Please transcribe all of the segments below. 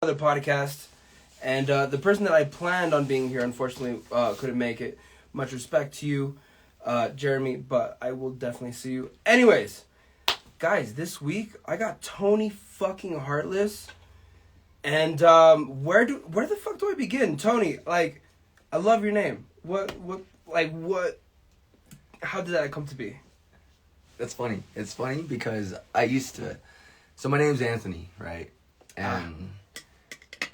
Other podcast, and the person that I planned on being here unfortunately couldn't make it. Much respect to you, Jeremy, but I will definitely see you. Anyways, guys, this week I got Toni fucking Heartless, and where the fuck do I begin? Toni, like, I love your name. What? How did that come to be? That's funny. It's funny because I used to. So my name's Anthony, right? And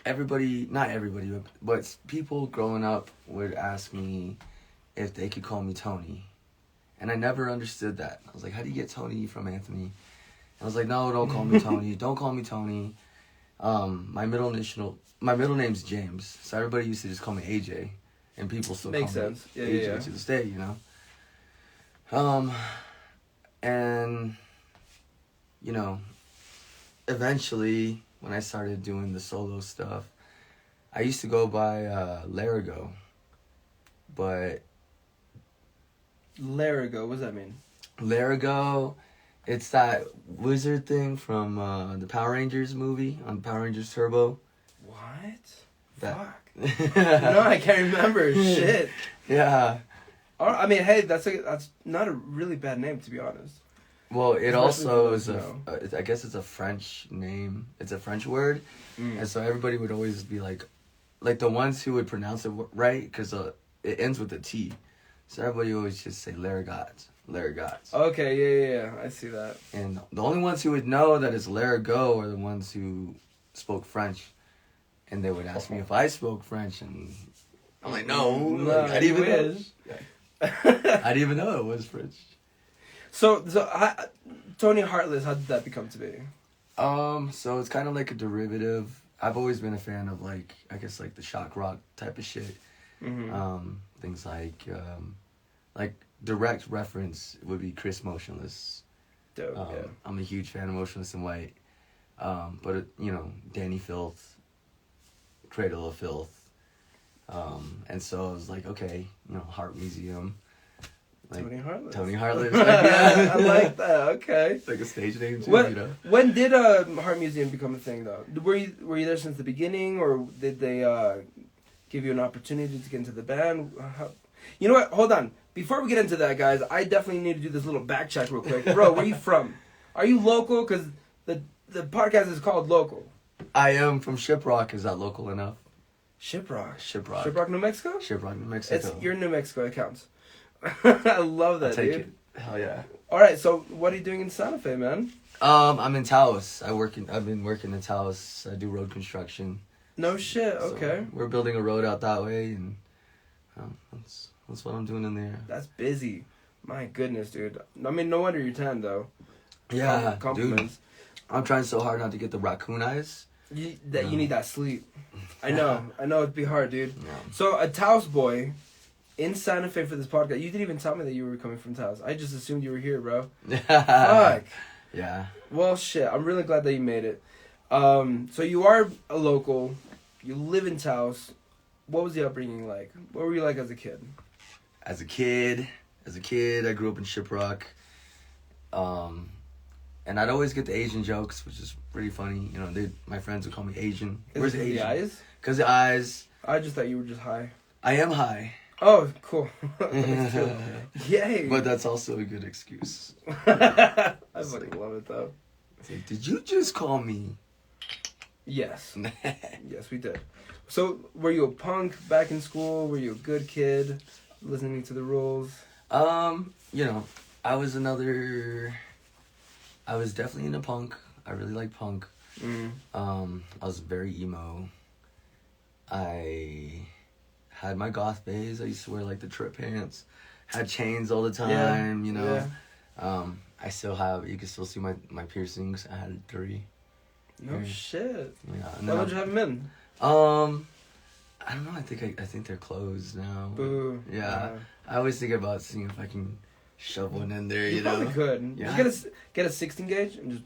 not everybody, but people growing up would ask me if they could call me Toni. And I never understood that. I was like, how do you get Toni from Anthony? And I was like, no, don't call me Toni. Don't call me Toni. My middle name's James. So everybody used to just call me AJ. And people still Makes call sense. me Yeah, AJ yeah. to this day, you know? And, you know, eventually, when I started doing the solo stuff, I used to go by Larigo, but... Larigo, what does that mean? Larigo, it's that wizard thing from the Power Rangers movie on Power Rangers Turbo. What? That... Fuck. No, I can't remember. Shit. Yeah. I mean, hey, that's not a really bad name, to be honest. Well, it also is know. I guess it's a French name. It's a French word. And so everybody would always be like the ones who would pronounce it right, because it ends with a T. So everybody always just say Larigot. Okay, yeah, I see that. And the only ones who would know that it's Larigot are the ones who spoke French. And they would ask me if I spoke French, and I'm like, no, I didn't even know. I didn't even know it was French. So Toni Heartless, how did that become to be? So it's kind of like a derivative. I've always been a fan of, like, I guess, like the shock rock type of shit. Mm-hmm. Things like direct reference would be Chris Motionless. Dope, yeah. I'm a huge fan of Motionless in White. But Danny Filth, Cradle of Filth. And so I was like, okay, Heart Museum. Like, Toni Heartless. Like, yeah. I like that. Okay. Like a stage name too, When did Heart Museum become a thing, though? Were you there since the beginning, or did they give you an opportunity to get into the band? You know what? Hold on. Before we get into that, guys, I definitely need to do this little back check real quick. Bro, where are you from? Are you local? Because the podcast is called Local. I am from Shiprock. Is that local enough? Shiprock, New Mexico? Shiprock, New Mexico. You're in New Mexico. It counts. I love that, I'll take dude. it. Hell yeah. All right, so what are you doing in Santa Fe, man? I'm in Taos. I've been working in Taos. I do road construction. No shit. So Okay. we're building a road out that way, and that's what I'm doing in there. That's busy. My goodness, dude. I mean, no wonder you're tan, though. Yeah, Compliments. dude. I'm trying so hard not to get the raccoon eyes. You need that sleep. I know it'd be hard, dude. Yeah. So a Taos boy in Santa Fe for this podcast. You didn't even tell me that you were coming from Taos. I just assumed you were here, bro. Fuck. Yeah. Well, shit. I'm really glad that you made it. So you are a local. You live in Taos. What was the upbringing like? What were you like as a kid? As a kid, I grew up in Shiprock. And I'd always get the Asian jokes, which is pretty funny. My friends would call me Asian. Where's the Asian? The eyes? Because the eyes. I just thought you were just high. I am high. Oh, cool. Yay. But that's also a good excuse. I fucking love it, though. Like, did you just call me? Yes. Yes, we did. So, were you a punk back in school? Were you a good kid, listening to the rules? I was definitely into punk. I really like punk. I was very emo. I had my goth phase. I used to wear like the trip pants. Had chains all the time, Yeah. I still have, you can still see my piercings. I had 3. No shit. Yeah. Why would you have them in? I don't know. I think they're closed now. Boo. Yeah. I always think about seeing if I can shove one in there. You probably could. Yeah. Just get a 16 gauge and just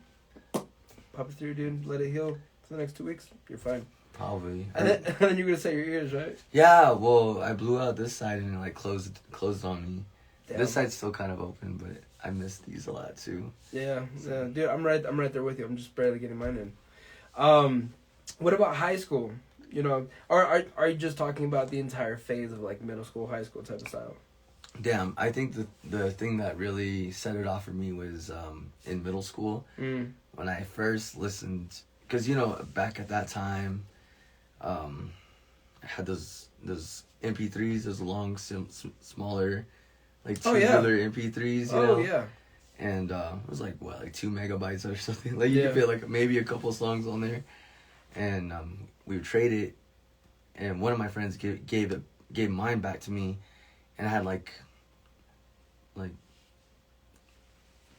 pop it through, dude. Let it heal for the next 2 weeks. You're fine. Probably. And then you're gonna set your ears, right? Yeah. Well, I blew out this side and it closed on me. Damn. This side's still kind of open, but I miss these a lot too. Yeah, dude, I'm right there with you. I'm just barely getting mine in. What about high school? You know, or are you just talking about the entire phase of like middle school, high school type of style? Damn, I think the thing that really set it off for me was in middle school when I first listened, because you know back at that time, I had those MP3s, those long, smaller, like tubular MP3s. You know? Yeah. And it was like what, like 2 megabytes or something. Like you could fit like maybe a couple songs on there, and we would trade it, and one of my friends gave mine back to me. And I had like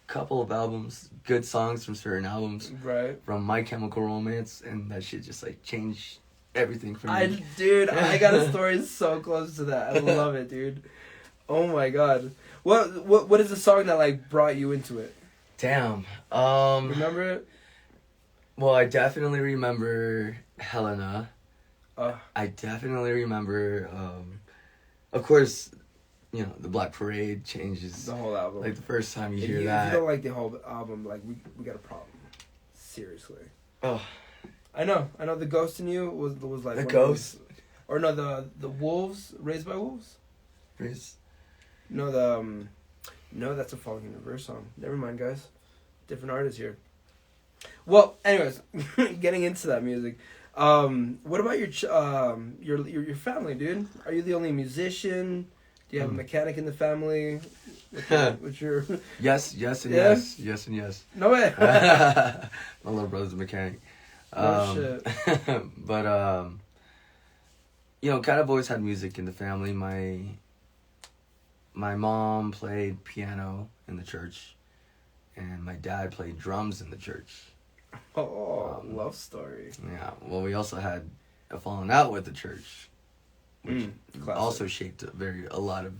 couple of albums, good songs from certain albums, right? From My Chemical Romance, and that shit just like changed everything for me. I got a story so close to that. I love it, dude. Oh my god, what is the song that like brought you into it? Damn. Remember it? Well, I definitely remember Helena. I definitely remember. Of course. You know, the Black Parade changes the whole album. Like the first time you hear If that. you don't like the whole album, like we got a problem. Seriously. Oh. I know. The Ghost in You was like the Ghost. Or no, the Wolves, Raised by Wolves. No, no, that's a Falling in Reverse song. Never mind, guys. Different artists here. Well, anyways, getting into that music. What about your family, dude? Are you the only musician? Do you have a mechanic in the family? With your Yes, and yes. Yes and yes. No way. My little brother's a mechanic. Shit. But, you know, kind of always had music in the family. My mom played piano in the church, and my dad played drums in the church. Oh, love story. Yeah. Well, we also had a falling out with the church, which also shaped a lot of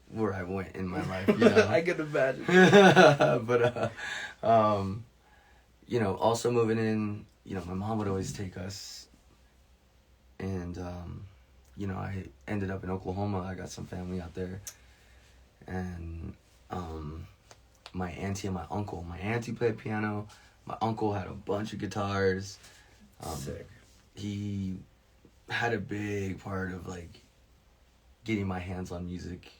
where I went in my life. You know? I can imagine. But you know, also moving in, you know, my mom would always take us, and you know, I ended up in Oklahoma. I got some family out there, and my auntie and my uncle. My auntie played piano. My uncle had a bunch of guitars. Sick. He had a big part of like getting my hands on music.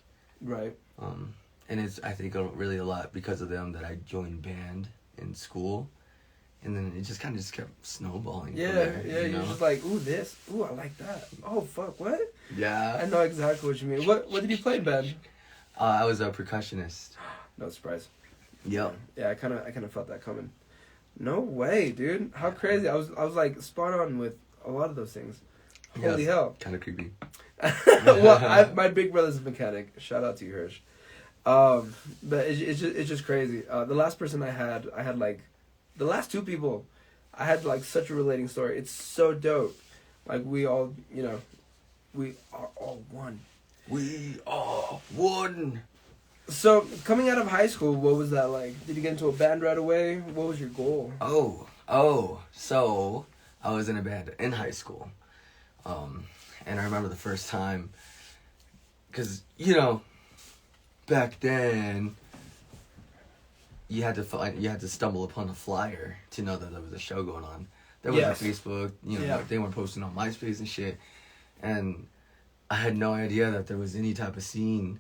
Right. And it's, I think, really a lot because of them that I joined band in school, and then it just kind of kept snowballing. Yeah, from there, yeah. You're just like, ooh, this, ooh, I like that. Oh, fuck, what? Yeah. I know exactly what you mean. What did you play in band? I was a percussionist. No surprise. Yep. Yeah, I kind of felt that coming. No way, dude. How crazy. I was like spot on with a lot of those things. Holy hell. Kind of creepy. Well, my big brother's a mechanic. Shout out to you, Hirsch. But it's just crazy. The last person I had like, the last two people, I had like such a relating story. It's so dope. Like we all, you know, we are all one. We are one. So coming out of high school, what was that like? Did you get into a band right away? What was your goal? So I was in a band in high school. And I remember the first time, because, you know, back then, you had to stumble upon a flyer to know that there was a show going on. There was Facebook, you know, like they weren't posting on MySpace and shit. And I had no idea that there was any type of scene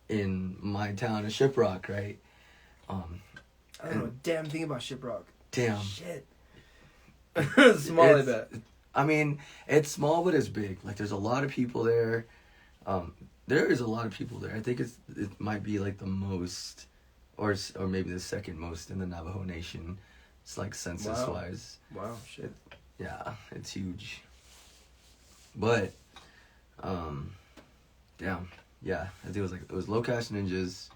in my town of Shiprock, right? I don't know a damn thing about Shiprock. Damn. Shit. Small, I bet. I mean, it's small, but it's big. Like, there's a lot of people there. There is a lot of people there. I think it might be, like, the most, or maybe the second most in the Navajo Nation. It's, like, census-wise. Wow, shit. Yeah, it's huge. But, damn. Yeah, I think it was Low Cash Ninjas.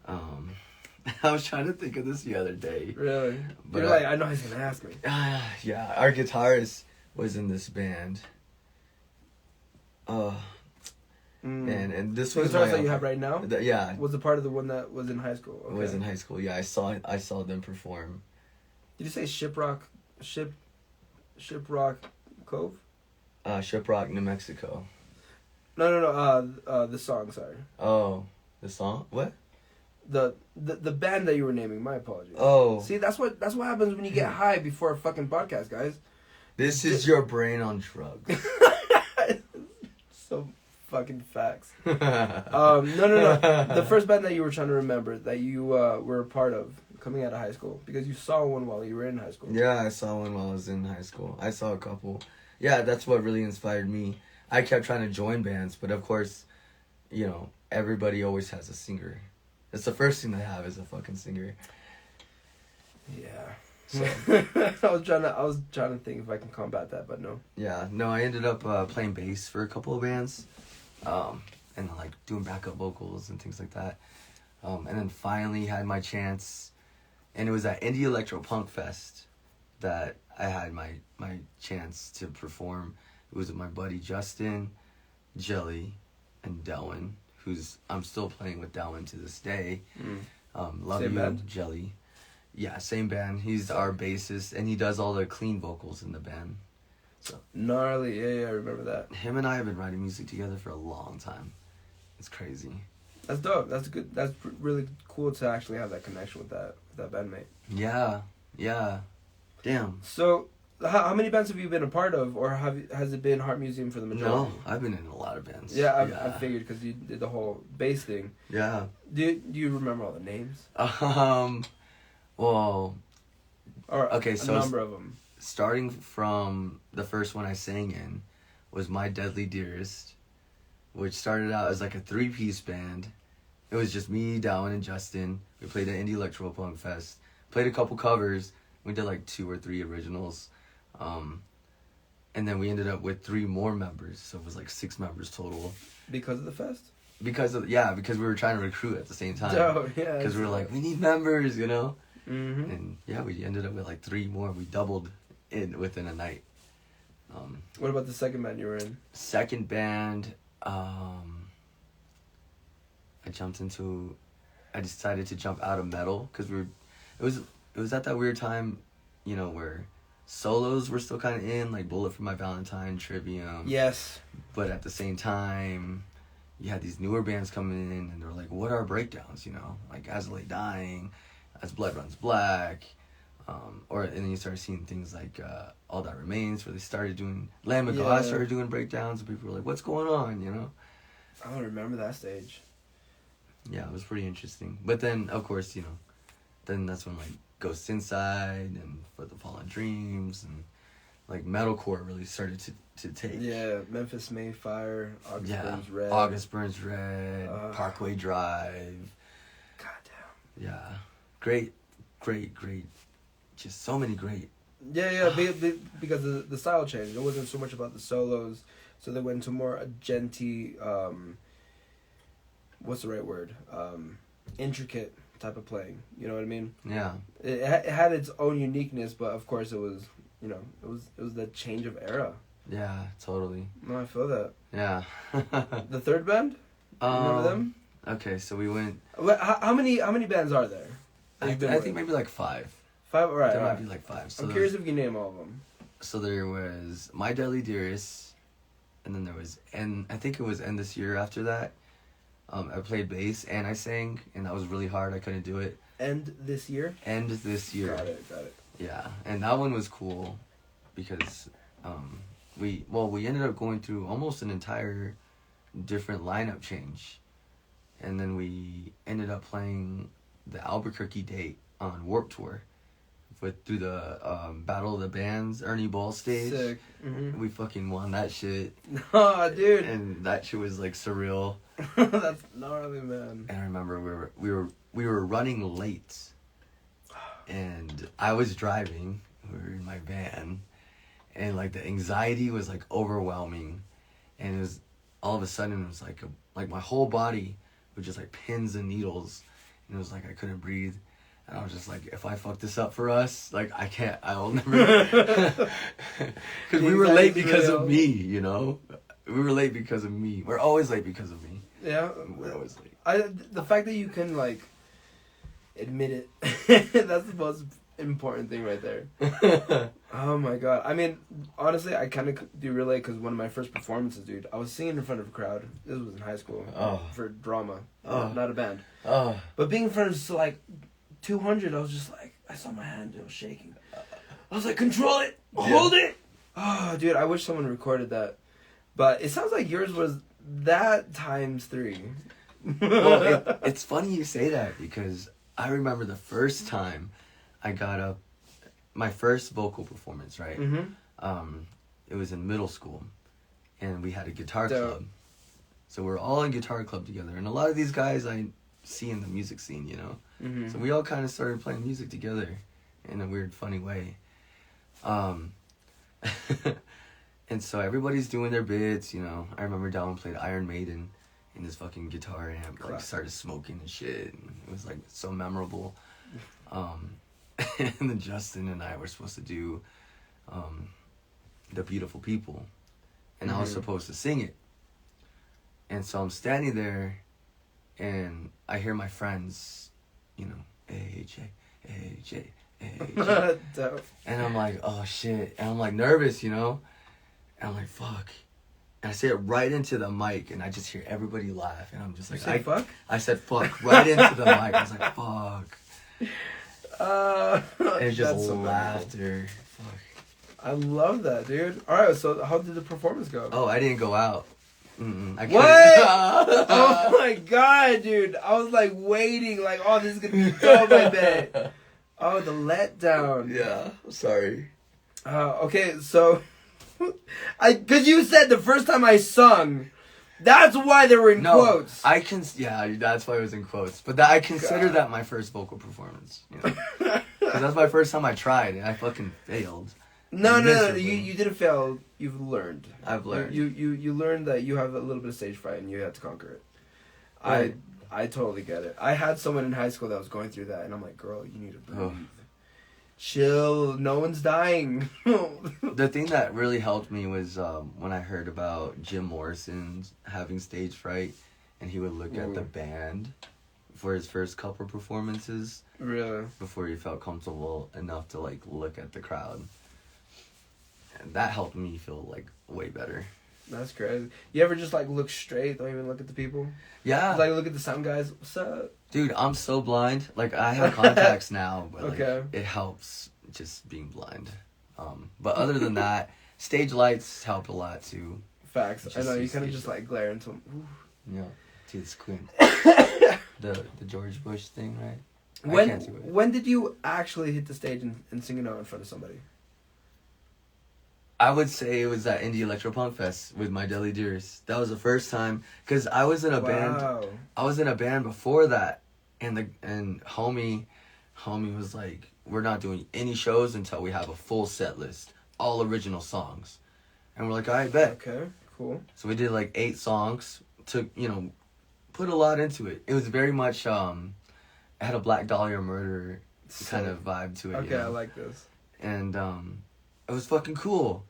I was trying to think of this the other day. Really? But you're like, I know he's going to ask me. Yeah, our guitarist was in this band. And this was the guitarist that you have right now? Yeah. Was a part of the one that was in high school? Okay. Was in high school. Yeah, I saw them perform. Did you say Shiprock Cove? Shiprock, New Mexico. No. The song, sorry. Oh, the song? What? The band that you were naming. My apologies. Oh. See, that's what happens when you get high before a fucking podcast, guys. This is your brain on drugs. So fucking facts. No. The first band that you were trying to remember that you were a part of coming out of high school, because you saw one while you were in high school. Yeah, I saw one while I was in high school. I saw a couple. Yeah, that's what really inspired me. I kept trying to join bands, but of course, you know, everybody always has a singer. It's the first thing they have is a fucking singer. Yeah. So I was trying to think if I can combat that, but no. yeah, no, I ended up playing bass for a couple of bands, and like doing backup vocals and things like that. And then finally had my chance, and it was at Indie Electro Punk Fest that I had my chance to perform. It was with my buddy Justin, Jelly, and Delwyn, I'm still playing with Delwyn to this day. Love Same you, band? Jelly. Yeah, same band. He's our bassist, and he does all the clean vocals in the band. So Gnarly, yeah, I remember that. him and I have been writing music together for a long time. It's crazy. That's dope. That's good. That's really cool to actually have that connection with that bandmate. Yeah. Damn. So, how many bands have you been a part of, or has it been Heart Museum for the majority? No, I've been in a lot of bands. Yeah, I figured because you did the whole bass thing. Yeah. Do you remember all the names? Well, Or okay, a so number of them. starting from the first one I sang in was My Deadly Dearest, which started out as like a 3-piece band. It was just me, Darwin, and Justin. We played at Indie Electro Punk Fest. Played a couple covers. We did like 2 or 3 originals. And then we ended up with 3 more members. So it was like 6 members total. Because of the fest? Because we were trying to recruit at the same time. Oh, yeah. Because we were like, we need members, you know? Mm-hmm. And yeah, we ended up with like 3 more. We doubled it within a night. What about the second band you were in? Second band, I decided to jump out of metal because it was at that weird time, you know, where solos were still kind of in, like Bullet for My Valentine, Trivium. Yes. But at the same time, you had these newer bands coming in, and they were like, what are breakdowns, you know? Like As I Lay Dying, As Blood Runs Black, and then you started seeing things like All That Remains, where they started doing, Lamb of God started doing breakdowns, and people were like, what's going on, you know? I don't remember that stage. Yeah, it was pretty interesting. But then, of course, you know, then that's when, like, Ghosts Inside and For the Fallen Dreams and, like, metalcore really started to take. Yeah, Memphis Mayfire, August Burns Red. August Burns Red, Parkway Drive. Goddamn. Yeah. Great. Just so many great. Yeah, because the style changed. It wasn't so much about the solos, so they went into more a genty, what's the right word? Intricate type of playing. You know what I mean? Yeah. It had its own uniqueness, but of course it was, you know, it was the change of era. Yeah, totally. No, I feel that. Yeah. The third band? Remember them? Okay, so we went. How many bands are there? I think maybe like 5. 5, all right. There might be like 5. So I'm curious if you can name all of them. So there was My Deadly Dearest, and then there was I think it was End This Year after that. I played bass and I sang, and that was really hard. I couldn't do it. End This Year? End This Year. Got it. Yeah, and that one was cool because we ended up going through almost an entire different lineup change, and then we ended up playing the Albuquerque date on Warped Tour through the Battle of the Bands Ernie Ball stage. Sick. Mm-hmm. We fucking won that shit. Oh, dude. And that shit was like surreal. That's gnarly, man. And I remember we were running late, and I was driving. We were in my van, and like the anxiety was like overwhelming, and it was all of a sudden it was like my whole body was just like pins and needles, and it was like I couldn't breathe. And I was just like, if I fuck this up for us, like, I'll never... Because we were late because of me, you know? We were late because of me. We're always late because of me. Yeah. We're always late. The fact that you can, like, admit it, that's the most important thing right there. Oh, my God. I mean, honestly, I kind of do relate because one of my first performances, dude, I was singing in front of a crowd. This was in high school. For drama. Not a band. But being in front of, like... 200, I was just like, I saw my hand, it was shaking. I was like, control it, hold it, Oh, dude, I wish someone recorded that. But it sounds like yours was that times 3. Well, it's funny you say that because I remember the first time I got up, my first vocal performance, right? Mm-hmm. It was in middle school, and we had a guitar Dope. club. So we're all in guitar club together, and a lot of these guys I see in the music scene, you know? Mm-hmm. So we all kind of started playing music together in a weird, funny way. And so everybody's doing their bits, you know. I remember Dalvin played Iron Maiden in his fucking guitar amp, like started smoking and shit. And it was like so memorable. And then Justin and I were supposed to do The Beautiful People. And I was supposed to sing it. And so I'm standing there and I hear my friends, you know, AJ, AJ, AJ. Dope. And I'm like, oh shit. And I'm like nervous, you know? And I'm like, fuck. And I say it right into the mic and I just hear everybody laugh. And I'm just like, fuck? I said fuck right into the mic. I was like, fuck. And it's just so laughter. Fuck. I love that, dude. Alright, so how did the performance go? Oh, I didn't go out. I What? Oh my god, dude. I was like waiting, like, oh, this is gonna be dope, I bet. Oh, the letdown. Yeah, sorry. Okay, so because you said the first time I sung, that's why they were in quotes. Yeah, that's why it was in quotes. But I consider that my first vocal performance. You know? 'Cause that's my first time I tried, and I fucking failed. No, you didn't fail. You've learned. I've learned. You learned that you have a little bit of stage fright, and you had to conquer it. Right. I totally get it. I had someone in high school that was going through that, and I'm like, girl, you need to breathe. Oh. Chill. No one's dying. The thing that really helped me was when I heard about Jim Morrison having stage fright, and he would look at the band for his first couple performances. Really? Before he felt comfortable enough to like look at the crowd. And that helped me feel like way better. That's crazy. You ever just like look straight, don't even look at the people? Yeah. Like look at the sound guys. What's up? Dude, I'm so blind. Like I have contacts now, but like, okay. It helps just being blind. But other than that, stage lights help a lot too. Facts. I know you kind of just like glare into them. Ooh. Yeah. See, it's queen. the George Bush thing, right? When did you actually hit the stage and sing a note in front of somebody? I would say it was at Indie Electropunk Fest with my Deli Deers. That was the first time, because I was in a band. I was in a band before that, and homie was like, we're not doing any shows until we have a full set list, all original songs, and we're like, all right, bet. Okay, cool. So we did like 8 songs. Put a lot into it. It was very much it had a Black Dahlia Murder kind of vibe to it. Okay, you know? I like this. And it was fucking cool.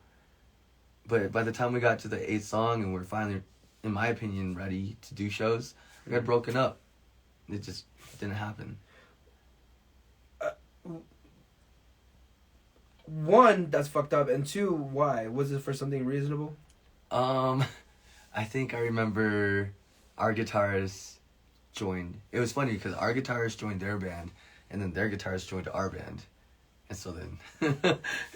But by the time we got to the 8th song and we're finally, in my opinion, ready to do shows, we got broken up. It just didn't happen. One, that's fucked up, and 2, why? Was it for something reasonable? I think I remember our guitarist joined. It was funny because our guitarist joined their band, and then their guitarist joined our band. And so then,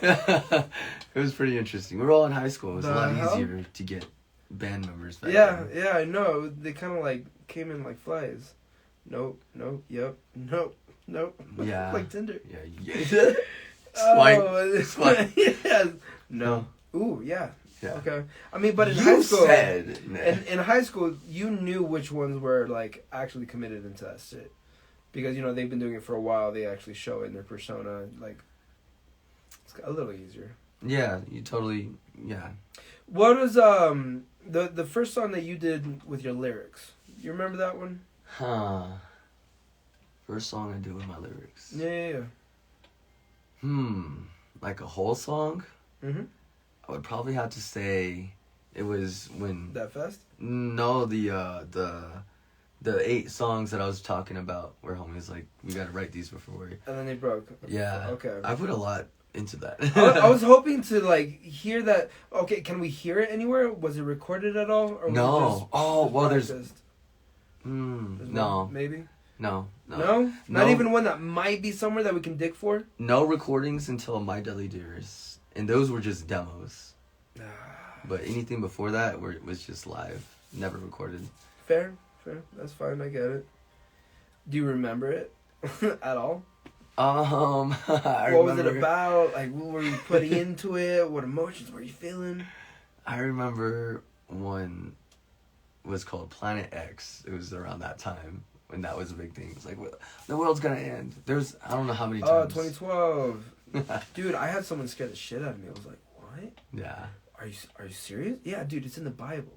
it was pretty interesting. We were all in high school. It was a lot easier to get band members back then. Yeah, I know. They kind of like came in like flies. Nope, yep, nope. Yeah. Like Tinder. Yeah. Swipe. Yes. No. Ooh, yeah. Yeah. Okay. I mean, but in high school, said, in high school, you knew which ones were like actually committed into that shit. Because, you know, they've been doing it for a while. They actually show it in their persona. Like, it's a little easier. Yeah, you totally, yeah. What was the first song that you did with your lyrics? You remember that one? First song I did with my lyrics. Yeah. Like a whole song? Mm-hmm. I would probably have to say it was when... That Fest? No, the 8 songs that I was talking about, where homie's like, we gotta write these before we... And then they broke. Yeah. Okay. I put a lot into that. I was hoping to, like, hear that... Okay, can we hear it anywhere? Was it recorded at all? Or no. Was it there's... no. Maybe? No? Not even one that might be somewhere that we can dig for? No recordings until My Deli Deers And those were just demos. But anything before that was just live, never recorded. Fair. That's fine. I get it. Do you remember it at all? What was it about? Like, what were you putting into it? What emotions were you feeling? I remember one was called Planet X. It was around that time when that was a big thing. It's like, the world's gonna end. I don't know how many times. 2012. Dude, I had someone scare the shit out of me. I was like, what? Yeah. Are you serious? Yeah, dude, it's in the Bible.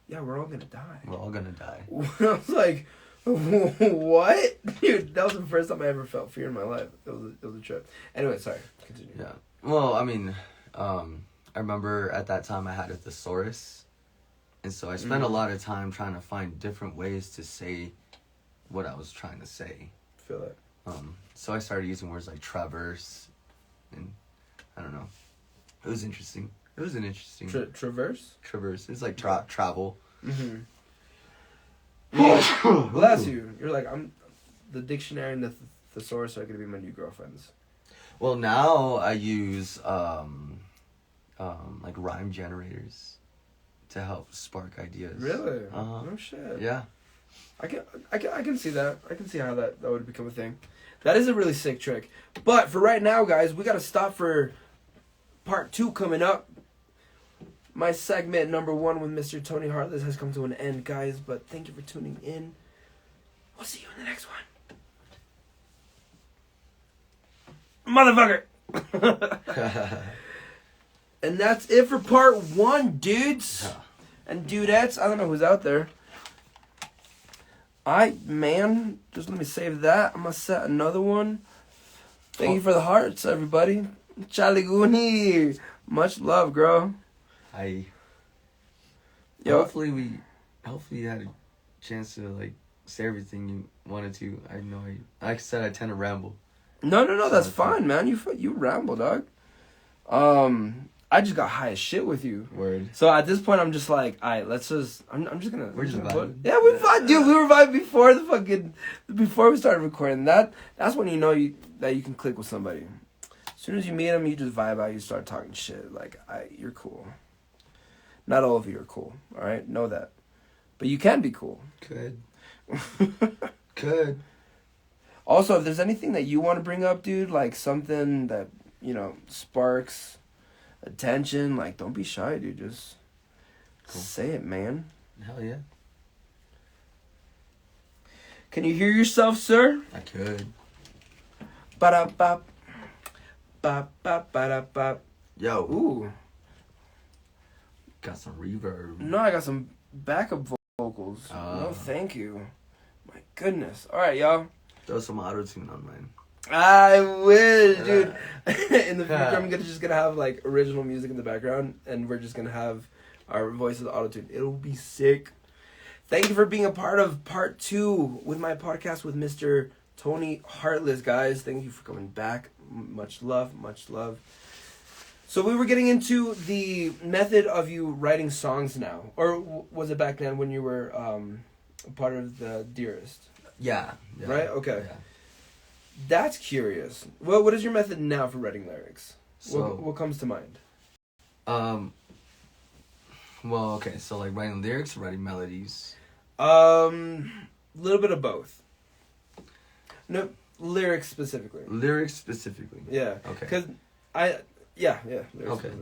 Yeah, we're all gonna die. We're all gonna die. I was like, what? Dude, that was the first time I ever felt fear in my life. It was a trip. Anyway, sorry. Continue. Yeah. Well, I mean, I remember at that time I had a thesaurus. And so I spent a lot of time trying to find different ways to say what I was trying to say. Feel it. So I started using words like traverse, and I don't know. It was interesting. It was an interesting... Traverse? Traverse. It's like travel. Mm-hmm. Like, bless you. You're like, the dictionary and the thesaurus are going to be my new girlfriends. Well, now I use like rhyme generators to help spark ideas. Really? Uh-huh. No shit. Yeah. I can see that. I can see how that would become a thing. That is a really sick trick. But for right now, guys, we got to stop for part 2 coming up. My segment number 1 with Mr. Toni Heartless has come to an end, guys. But thank you for tuning in. We'll see you in the next one. Motherfucker. And that's it for part 1, dudes and dudettes. I don't know who's out there. Man, just let me save that. I'm going to set another one. Thank you for the hearts, everybody. Charlie Goonie. Much love, girl. Hopefully you had a chance to like say everything you wanted to. I know like I said, I tend to ramble. No, that's fine, man. You ramble, dog. I just got high as shit with you. Word. So at this point, I'm just like, all right, let's just. I'm just gonna. We're just vibing. Yeah, we vibed, dude. We were vibing before we started recording. That's when you know that you can click with somebody. As soon as you meet them, you just vibe out. You start talking shit. Like, you're cool. Not all of you are cool. All right, know that. But you can be cool. Could. Also, if there's anything that you want to bring up, dude, like something that sparks attention, like, don't be shy, dude. Just say it, man. Hell yeah. Can you hear yourself, sir? I could. Ba-da-bop. Ba-ba-ba-da-bop. Yo. Ooh. Got some reverb. No, I got some backup vocals. No, thank you. My goodness. All right, y'all. Throw some auto-tune on mine. I wish, dude. In the future, I'm just gonna have like original music in the background, and we're just gonna have our voices auto-tuned. It'll be sick. Thank you for being a part of part 2 with my podcast with Mr. Toni Heartless, guys. Thank you for coming back. Much love, much love. So we were getting into the method of you writing songs now, or was it back then when you were a part of the Dearest? Yeah. Right. Okay. Yeah. That's curious. Well, what is your method now for writing lyrics? So, what comes to mind? Well, okay, so like writing lyrics or writing melodies? Little bit of both. No, lyrics specifically. Lyrics specifically. Yeah. Okay. Because yeah. Okay.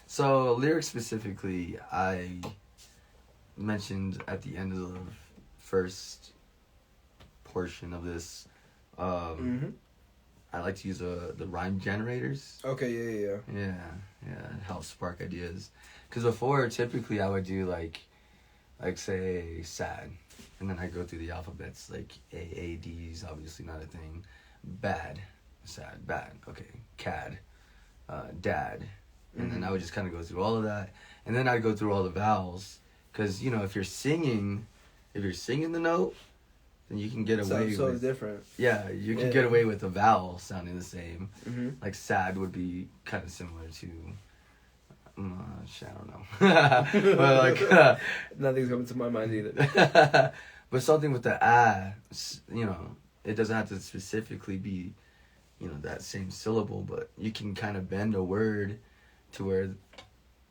So lyrics specifically, I mentioned at the end of the first portion of this. I like to use the rhyme generators. Okay, yeah. Yeah, it helps spark ideas. Because before, typically, I would do like say, sad. And then I go through the alphabets, like A, A, D is obviously not a thing. Bad, sad, bad. Okay, cad, dad. And then I would just kind of go through all of that. And then I'd go through all the vowels. Because, if you're singing the note, then you can get away with... So different. Yeah, you can get away with the vowel sounding the same. Mm-hmm. Like sad would be kind of similar to... I don't know. But like... Nothing's coming to my mind either. But something with the it doesn't have to specifically be, that same syllable, but you can kind of bend a word to where,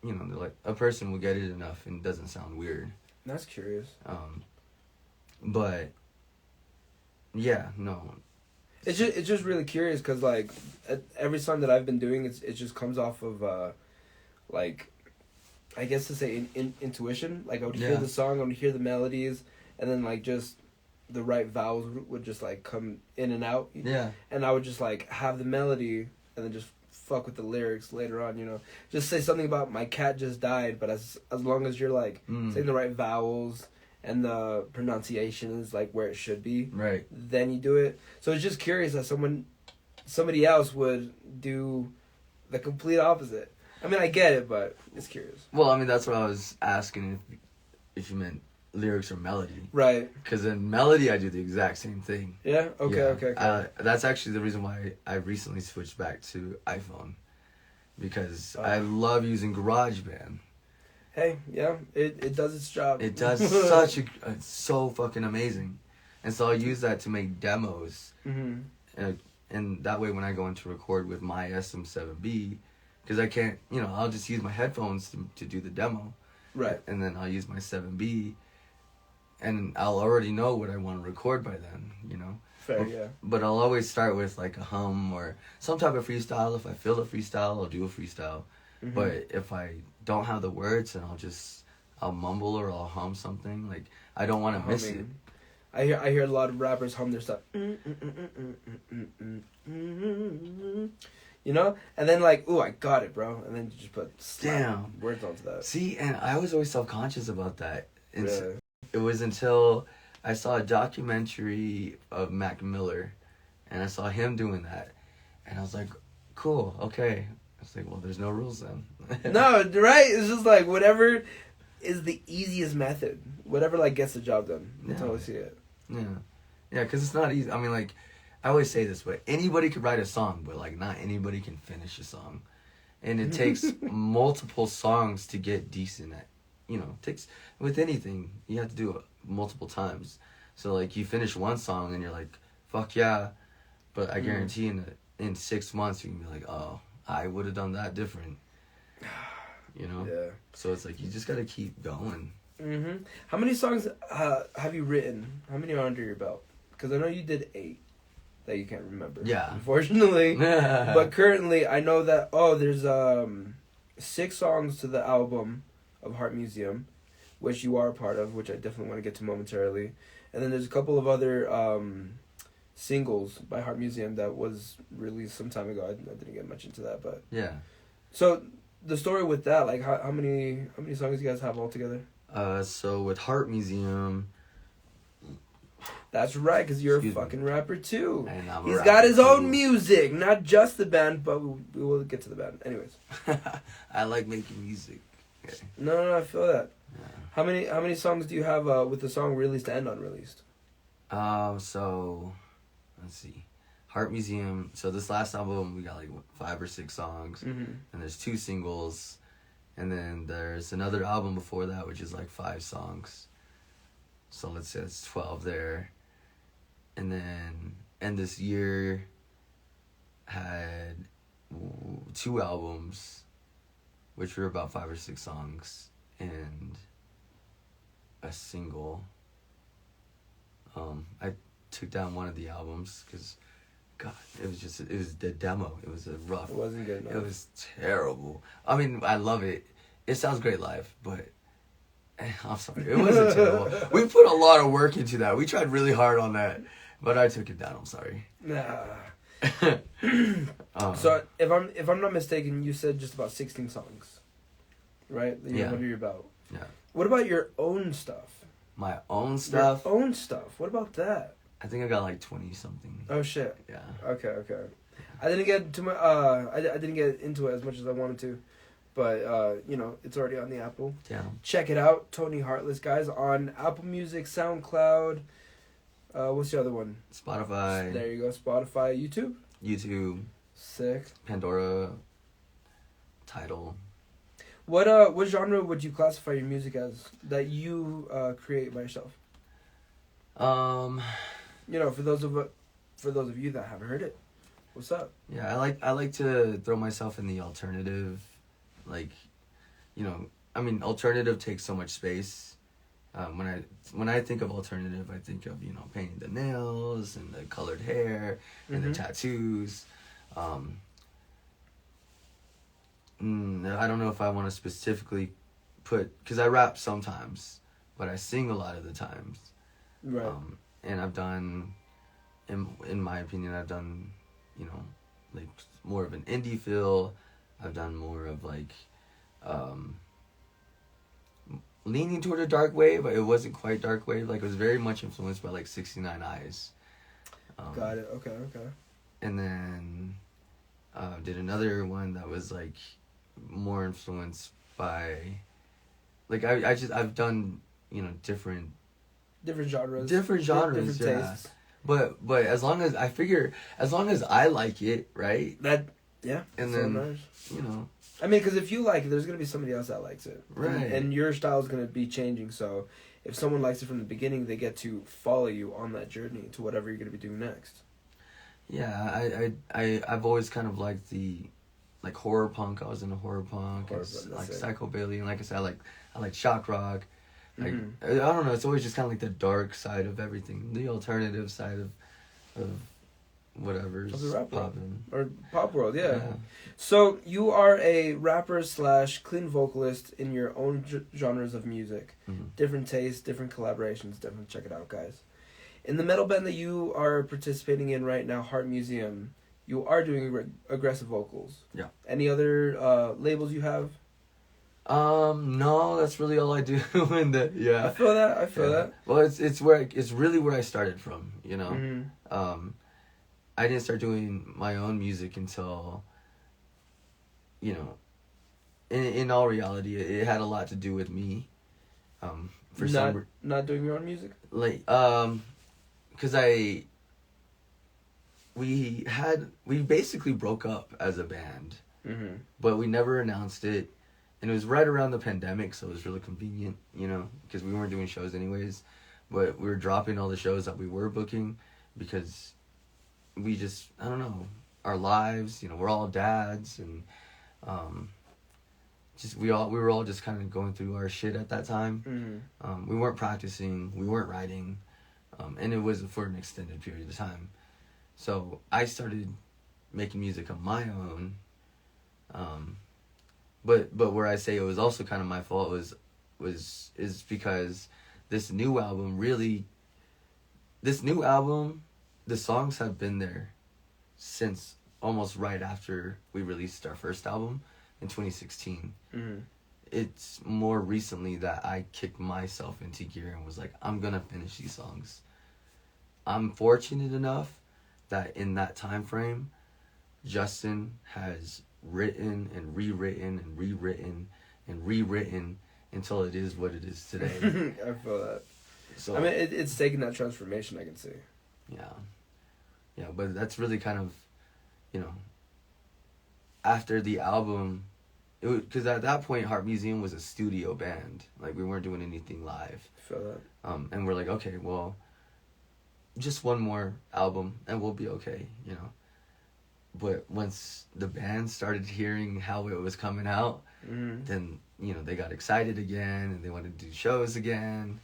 like a person will get it enough and it doesn't sound weird. That's curious. But yeah, no. It's just really curious because like every song that I've been doing, it just comes off of like, I guess to say intuition. Like I would hear the song, I would hear the melodies, and then like just the right vowels would just like come in and out. Yeah. And I would just like have the melody and then just fuck with the lyrics later on, Just say something about my cat just died, but as long as you're like saying the right vowels and the pronunciation is like where it should be, right, then you do it. So it's just curious that somebody else would do the complete opposite. I mean, I get it, but it's curious. Well, I mean, that's what I was asking if you meant lyrics or melody. Right. Because in melody, I do the exact same thing. Yeah? Okay. That's actually the reason why I recently switched back to iPhone. Because I love using GarageBand. Hey, yeah, it does its job. It does it's so fucking amazing. And so I'll use that to make demos. Mm-hmm. And that way when I go into record with my SM7B, because I can't, I'll just use my headphones to do the demo. Right. And then I'll use my 7B, and I'll already know what I want to record by then, Fair, yeah. But I'll always start with like a hum or some type of freestyle. If I feel a freestyle, I'll do a freestyle. Mm-hmm. But if I don't have the words, then I'll mumble or I'll hum something. Like, I don't want to miss it. I hear a lot of rappers hum their stuff. And then like, ooh, I got it, bro. And then you just put words onto that. See, and I was always self-conscious about that. Really? It was until I saw a documentary of Mac Miller, and I saw him doing that, and I was like, cool, okay. I was like, well, there's no rules then. No, right? It's just like whatever is the easiest method. Whatever like gets the job done. I totally see it. Yeah, because it's not easy. I mean, like, I always say this, but anybody could write a song, but like not anybody can finish a song, and it takes multiple songs to get decent at. Takes with anything you have to do it multiple times. So like you finish one song and you're like, fuck yeah, but I guarantee in 6 months you can be like, oh, I would have done that different. Yeah. So it's like you just gotta keep going. Mm-hmm. How many songs have you written? How many are under your belt? Because I know you did 8 that you can't remember. Yeah. Unfortunately. But currently, I know that, there's 6 songs to the album of Heart Museum, which you are a part of, which I definitely want to get to momentarily. And then there's a couple of other singles by Heart Museum that was released some time ago. I didn't get much into that, but... Yeah. So, the story with that, like, how many songs you guys have all together? So with Heart Museum... That's right, because you're a fucking rapper too. And I'm He's got his own music, not just the band, but we will get to the band. Anyways. I like making music. Okay. No, I feel that. Yeah. How many songs do you have with the song released and unreleased? So let's see. Heart Museum. So this last album we got like 5 or 6 songs, and there's 2 singles, and then there's another album before that which is like 5 songs. So let's say it's 12 there, and then this year had 2 albums, which were about 5 or 6 songs, and a single. I took down one of the albums because, God, it was the demo. It was a rough. It wasn't good enough. It was terrible. I mean, I love it. It sounds great live, but I'm sorry, it wasn't terrible. We put a lot of work into that. We tried really hard on that, but I took it down. I'm sorry. Nah. So if I'm not mistaken, you said just about 16 songs, right? That you under your belt. Yeah. What about your own stuff? My own stuff? Your own stuff. What about that? I think I got like 20 something. Oh shit. Yeah. Okay. I didn't get too much. I didn't get into it as much as I wanted to, but it's already on the Apple. Yeah. Check it out, Toni Heartless, guys, on Apple Music, SoundCloud. What's the other one? Spotify. There you go. Spotify, YouTube. Sick. Pandora. Tidal. What genre would you classify your music as that you create by yourself? For For those of you that haven't heard it. What's up? Yeah, I like to throw myself in the alternative, like, you know, I mean, alternative takes so much space. When I think of alternative, I think of, you know, painting the nails and the colored hair and the tattoos. I don't know if I want to specifically because I rap sometimes, but I sing a lot of the times. Right. And I've done, in my opinion, I've done, you know, like more of an indie feel. I've done more of like, leaning toward a dark wave, but it wasn't quite dark wave. Like, it was very much influenced by like 69 Eyes. Got it. Okay. And then did another one that was like more influenced by, like, I've done, you know, different genres. Different tastes. But as long as I like it, right? And then nice. You know. I mean, because if you like it, there's gonna be somebody else that likes it, right? And your style is gonna be changing. So, if someone likes it from the beginning, they get to follow you on that journey to whatever you're gonna be doing next. Yeah, I've always kind of liked the, like, horror punk. I was into horror punk, like psychobilly, and like I said, I like shock rock. Like, I don't know, it's always just kind of like the dark side of everything, the alternative side of whatever's popping. Or pop world, yeah. So you are a rapper / clean vocalist in your own genres of music. Different tastes, different collaborations, different. Check it out, guys. In the metal band that you are participating in right now, Heart Museum, you are doing aggressive vocals. Yeah. Any other labels you have? No, that's really all I do. I feel that. Well, it's really where I started from, you know. I didn't start doing my own music until, you know, in all reality, it had a lot to do with me. Not doing your own music? Like, because we basically broke up as a band, but we never announced it. And it was right around the pandemic, so it was really convenient, you know, because we weren't doing shows anyways. But we were dropping all the shows that we were booking because we just, I don't know, our lives, you know, we're all dads, and we were all just kind of going through our shit at that time. We weren't practicing, we weren't writing, and it was for an extended period of time. So I started making music on my own. But where I say it was also kind of my fault is because this new album, the songs have been there since almost right after we released our first album in 2016. It's more recently that I kicked myself into gear and was like, I'm gonna finish these songs. I'm fortunate enough that in that time frame, Justin has written and rewritten and rewritten and rewritten until it is what it is today. I feel that. So I mean, it's taken that transformation, I can see. Yeah, but that's really kind of, you know, after the album, because at that point Heart Museum was a studio band, like we weren't doing anything live. I feel that. And we're like, okay, well, just one more album and we'll be okay, you know. But once the band started hearing how it was coming out, then, you know, they got excited again and they wanted to do shows again.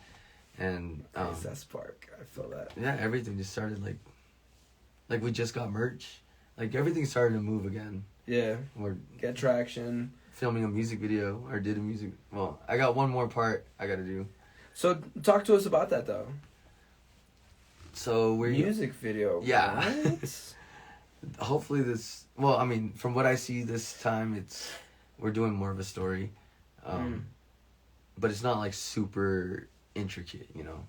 And that spark, I feel that. Yeah, everything just started like we just got merch. Like, everything started to move again. Yeah. We're get traction. Filming a music video, well, I got one more part I gotta do. So talk to us about that though. So music video. Yeah. What? Hopefully well, I mean, from what I see this time, we're doing more of a story. But it's not like super intricate, you know.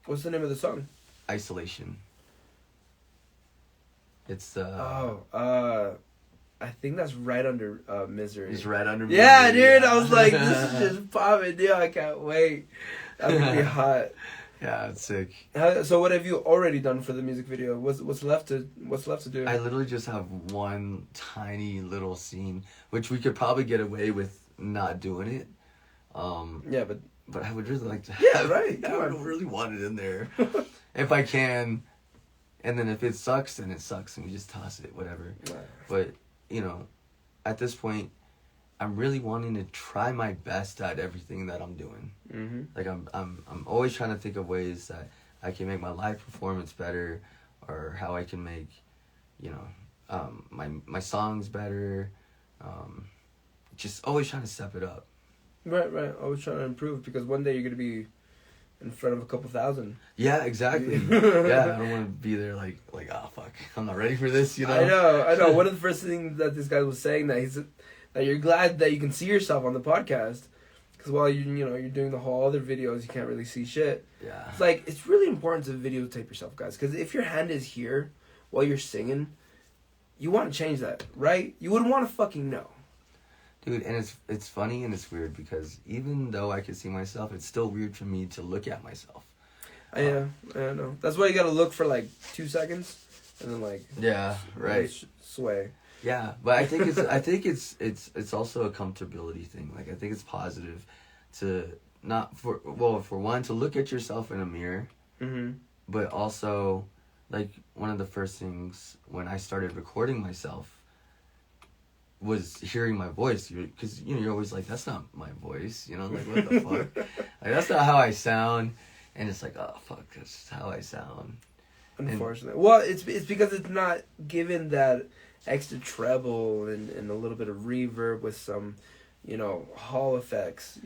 What's the name of the song? Isolation. It's I think that's right under Misery. It's right under Misery. Yeah, dude, I was like, this is just popping, dude, I can't wait. That would be hot. Yeah, it's sick. So what have you already done for the music video? What's left to do? I literally just have one tiny little scene, which we could probably get away with not doing it. Yeah, but I would really like to. Yeah, right. I would really want it in there, if I can. And then if it sucks, then it sucks, and we just toss it, whatever. Right. But, you know, at this point, I'm really wanting to try my best at everything that I'm doing. Mm-hmm. Like, I'm always trying to think of ways that I can make my live performance better, or how I can make, you know, my songs better. Just always trying to step it up. Right. Always trying to improve, because one day you're gonna be in front of a couple thousand. Yeah, exactly. Yeah, I don't want to be there like, oh fuck, I'm not ready for this, you know. I know. One of the first things that this guy was saying, that you're glad that you can see yourself on the podcast, because while you're doing the whole other videos, you can't really see shit. Yeah. It's like, it's really important to videotape yourself, guys, because if your hand is here while you're singing, you want to change that, right? You wouldn't want to fucking know. Dude, and it's funny and it's weird, because even though I can see myself, it's still weird for me to look at myself. Yeah, I know. That's why you gotta look for like 2 seconds, and then like. Yeah, right. Sway. Yeah, but I think it's also a comfortability thing. Like, I think it's positive to for one, to look at yourself in a mirror, Mm-hmm. but also, like, one of the first things when I started recording myself was hearing my voice, because you're always like, that's not my voice, like, what the fuck, like, that's not how I sound, and it's like, oh fuck, that's how I sound. Unfortunately, well, it's because it's not given that extra treble and a little bit of reverb with some, hall effects,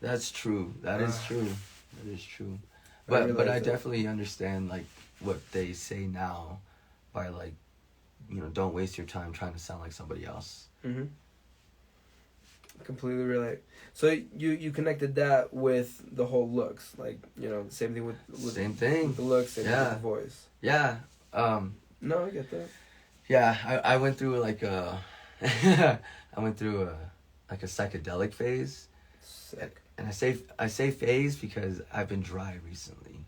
That's true. That is true. That is true. But I definitely understand, like, what they say now by, like, don't waste your time trying to sound like somebody else. Mm-hmm. Completely relate. So you connected that with the whole looks, like, same thing with same thing with the looks, same thing with the voice. Yeah. No, I get that. Yeah, I went through like a like a psychedelic phase. Sick. And I say phase because I've been dry recently,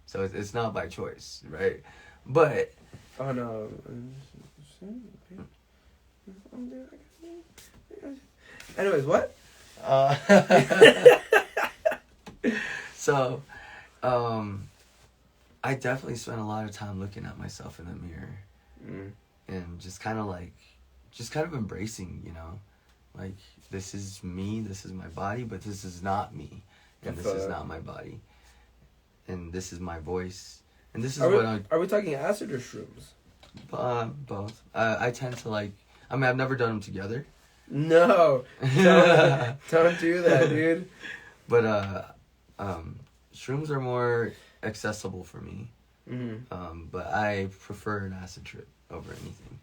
so it's not by choice, right? But oh no. Anyways, what? So, I definitely spent a lot of time looking at myself in the mirror, and just kind of embracing, like, this is me, this is my body, but this is not me, and this is not my body, and this is my voice, and this is Are we talking acid or shrooms? Both. I tend to like. I mean, I've never done them together. No, don't do that, dude. But shrooms are more accessible for me. Mm-hmm. But I prefer an acid trip over anything.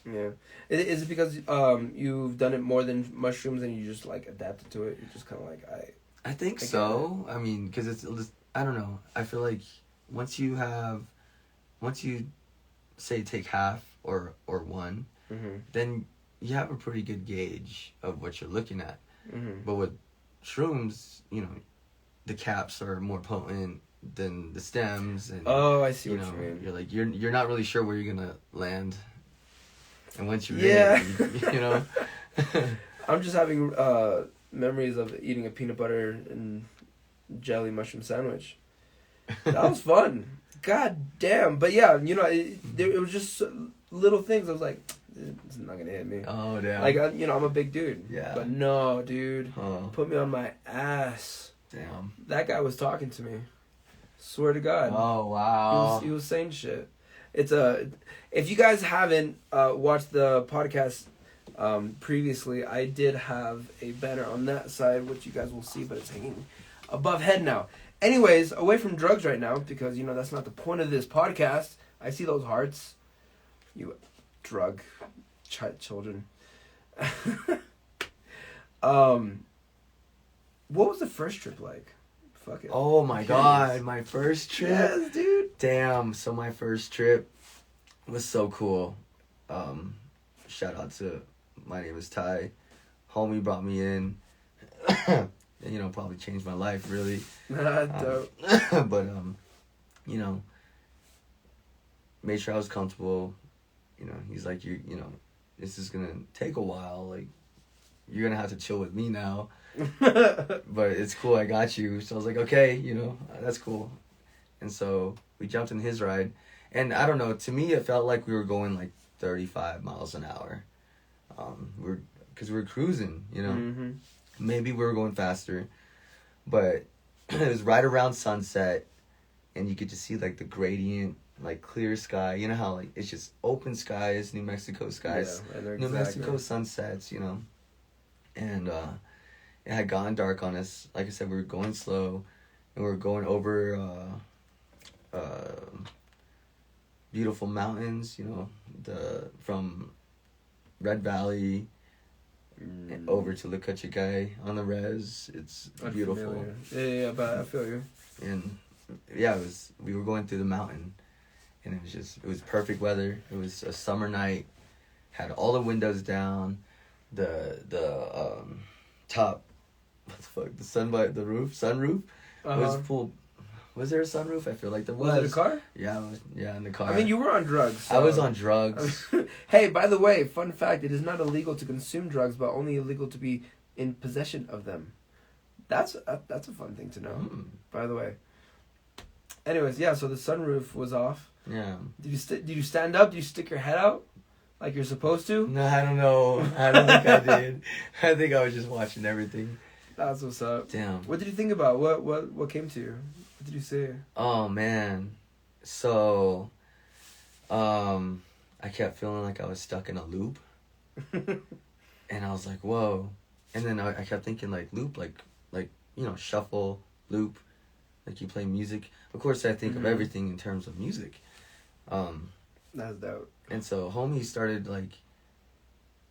Yeah. Is it because you've done it more than mushrooms and you just like adapted to it? You're just kind of like I think so. I mean, because it's I don't know. I feel like once you say take half or one, mm-hmm. then you have a pretty good gauge of what you're looking at. Mm-hmm. But with shrooms, the caps are more potent than the stems, and I see what you mean. You're like you're not really sure where you're gonna land, and once you're in, I'm just having memories of eating a peanut butter and jelly mushroom sandwich. That was fun. God damn. But yeah, it was just little things. I was like, it's not gonna hit me. Oh damn. Like, I'm a big dude. Yeah. But no, dude. Oh. Put me on my ass. Damn. That guy was talking to me. Swear to God. Oh wow. He was saying shit. It's if you guys haven't watched the podcast previously, I did have a banner on that side, which you guys will see, but it's hanging above head now. Anyways, away from drugs right now, because that's not the point of this podcast. I see those hearts. You drug children. What was the first trip like? Fuck it. Oh my God, my first trip. Yes, dude. Damn. So my first trip was so cool. Shout out to my name is Ty. Homie brought me in. And, probably changed my life really. Dope. But made sure I was comfortable. He's like, this is gonna take a while. Like, you're gonna have to chill with me now. But it's cool, I got you. So I was like, okay, that's cool. And so we jumped in his ride. And I don't know, to me it felt like we were going like 35 miles an hour. Because we were cruising, you know. Mm-hmm. Maybe we were going faster, but it was right around sunset, and you could just see like the gradient, like clear sky. You know how like it's just open skies, New Mexico skies, New Mexico sunsets, you know. And it had gone dark on us. Like I said, we were going slow, and we were going over beautiful mountains, you know, from Red Valley over to La Cachigai on the res. It's beautiful. Yeah, but I feel you. And yeah, we were going through the mountain, and it was perfect weather. It was a summer night, had all the windows down, the top, what the fuck, sunroof was full. Was there a sunroof? I feel like there was. Was it a car? Yeah, in the car. I mean, you were on drugs. So. I was on drugs. Hey, by the way, fun fact, it is not illegal to consume drugs, but only illegal to be in possession of them. That's a fun thing to know, by the way. Anyways, yeah, so the sunroof was off. Yeah. Did you stand up? Did you stick your head out like you're supposed to? No, I don't know. I don't think I did. I think I was just watching everything. That's what's up. Damn. What did you think about? What came to you? What did you say? Oh man. So I kept feeling like I was stuck in a loop. And I was like, whoa. And then I kept thinking like loop, like you know, shuffle, loop, like you play music. Of course I think of everything in terms of music. That's dope. And so homie started like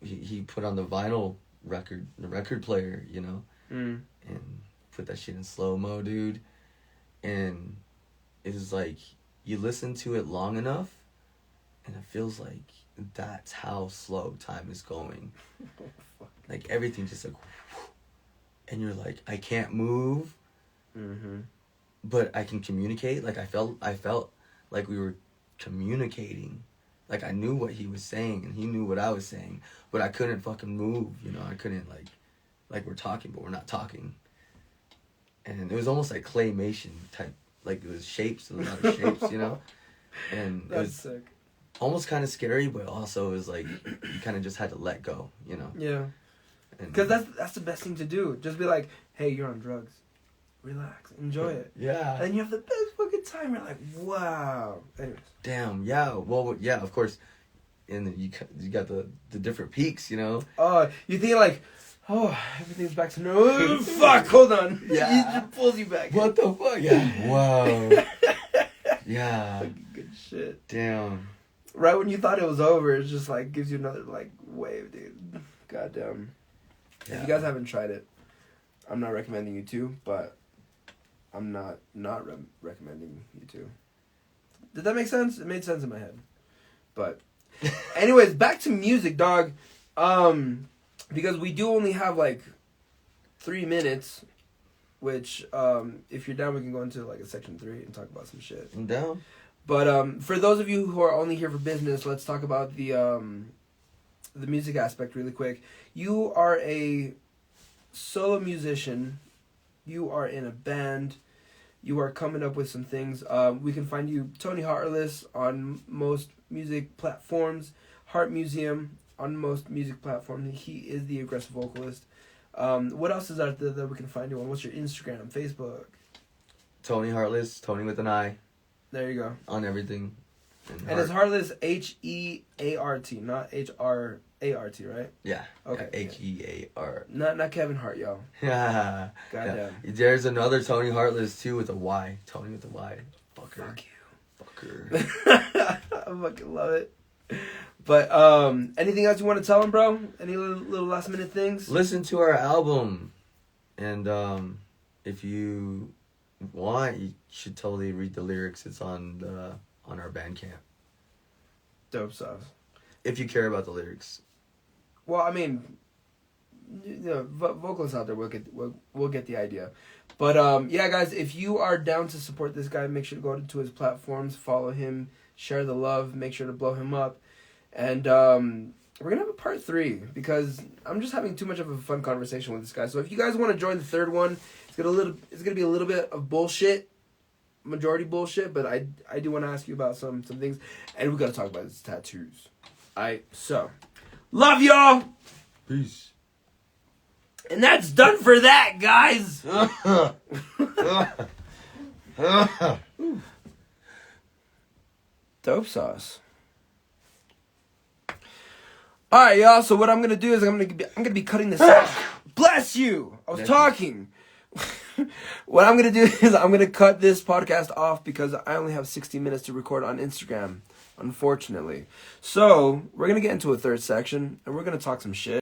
he put on the vinyl record, the record player, you know. And put that shit in slow-mo, dude. And it was like, you listen to it long enough, and it feels like that's how slow time is going. Like, everything just like, and you're like, I can't move, but I can communicate. Like, I felt like we were communicating. Like, I knew what he was saying, and he knew what I was saying, but I couldn't fucking move, you know. I couldn't, like we're talking, but we're not talking. And it was almost like claymation type, like it was shapes, a lot of shapes, you know? And that's it was sick. Almost kind of scary, but also it was like, you kind of just had to let go, you know? Yeah. Because that's the best thing to do. Just be like, hey, you're on drugs. Relax. Enjoy it. Yeah. And you have the best fucking time. You're like, wow. Anyways. Damn, yeah. Well, yeah, of course. And then you got the different peaks, you know? Oh, you think like, oh, everything's back to normal. Oh, fuck, hold on. Yeah. It pulls you back. What the fuck? Yeah. Wow. Yeah. Good shit. Damn. Right when you thought it was over, it just like gives you another like wave, dude. Goddamn. Yeah. If you guys haven't tried it, I'm not recommending you to, but I'm not recommending you to. Did that make sense? It made sense in my head. But anyways, back to music, dog. Because we do only have like 3 minutes, which if you're down, we can go into like a section 3 and talk about some shit. I'm down. But for those of you who are only here for business, let's talk about the music aspect really quick. You are a solo musician. You are in a band. You are coming up with some things. We can find you Toni Heartless on most music platforms. Heart Museum on most music platforms. He is the aggressive vocalist. What else is out there that we can find you on? What's your Instagram, Facebook? Toni Heartless, Toni with an I. There you go. On everything. And it's Heartless Heart, not HRART, right? Yeah. Okay. HEAR. Not Kevin Hart, y'all. Yeah. Goddamn. Yeah. There's another Toni Heartless too with a Y. Toni with a Y. Fucker. Fuck you. Fucker. I fucking love it. But anything else you want to tell him, bro? Any little last minute things? Listen to our album, and if you want, you should totally read the lyrics. It's on our Bandcamp. Dope stuff. If you care about the lyrics. Well, I mean, you know, vocalists out there we'll get the idea. But yeah, guys, if you are down to support this guy, make sure to go to his platforms, follow him, share the love, make sure to blow him up. And we're going to have a part 3 because I'm just having too much of a fun conversation with this guy. So if you guys want to join the third one, it's going to be a little bit of bullshit. majority bullshit, but I do want to ask you about some things, and we got to talk about his tattoos. So love y'all. Peace. And that's done for that, guys. Dope sauce. All right, y'all. So what I'm gonna do is I'm gonna be cutting this out. Bless you. I was talking. What I'm gonna do is I'm gonna cut this podcast off because I only have 60 minutes to record on Instagram, unfortunately. So we're gonna get into a third section and we're gonna talk some shit.